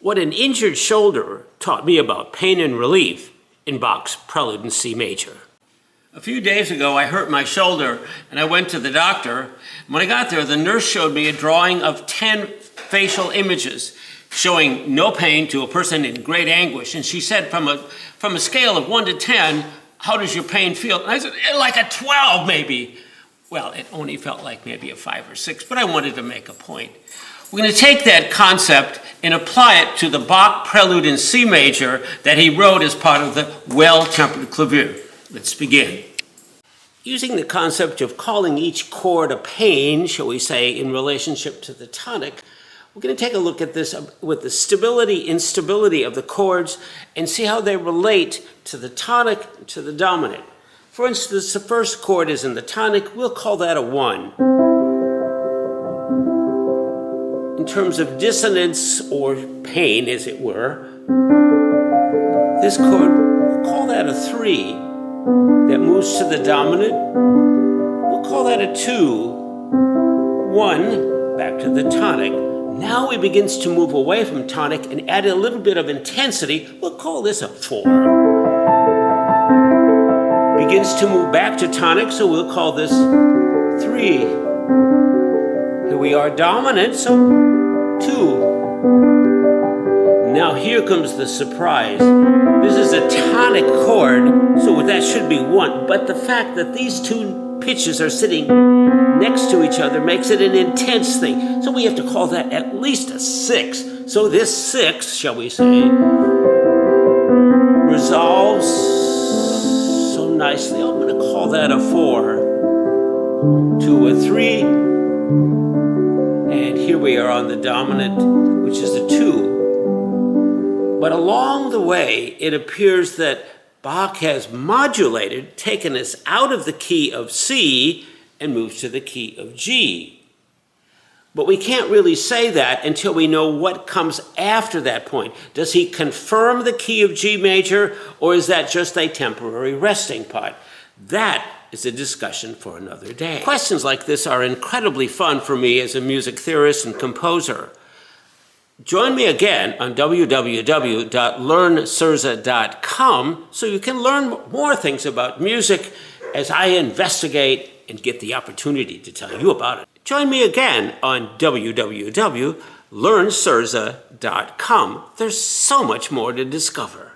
what an injured shoulder taught me about pain and relief in Bach's Prelude in C major. A few days ago, I hurt my shoulder and I went to the doctor. When I got there, the nurse showed me a drawing of 10 facial images showing no pain to a person in great anguish. And she said, from a scale of 1 to 10, how does your pain feel? And I said, like a 12 maybe. Well, it only felt like maybe a 5 or 6, but I wanted to make a point. We're going to take that concept and apply it to the Bach Prelude in C major that he wrote as part of the Well-Tempered Clavier. Let's begin. Using the concept of calling each chord a pain, shall we say, in relationship to the tonic, we're going to take a look at this with the stability, instability of the chords and see how they relate to the tonic, to the dominant. For instance, the first chord is in the tonic. We'll call that a 1. In terms of dissonance or pain, as it were, this chord, we'll call that a 3. That moves to the dominant. We'll call that a 2. 1, back to the tonic. Now he begins to move away from tonic and add a little bit of intensity. We'll call this a 4. Begins to move back to tonic, so we'll call this 3. Here we are dominant, so 2. Now here comes the surprise. This is a tonic chord, so that should be 1. But the fact that these two pitches are sitting next to each other makes it an intense thing. So we have to call that at least a 6. So this 6, shall we say, resolves so nicely. I'm going to call that a 4 to a 3. And here we are on the dominant, which is a 2. But along the way, it appears that Bach has modulated, taken us out of the key of C and moves to the key of G. But we can't really say that until we know what comes after that point. Does he confirm the key of G major, or is that just a temporary resting part? That is a discussion for another day. Questions like this are incredibly fun for me as a music theorist and composer. Join me again on www.learnsurza.com so you can learn more things about music as I investigate and get the opportunity to tell you about it. Join me again on www.learnsurza.com. There's so much more to discover.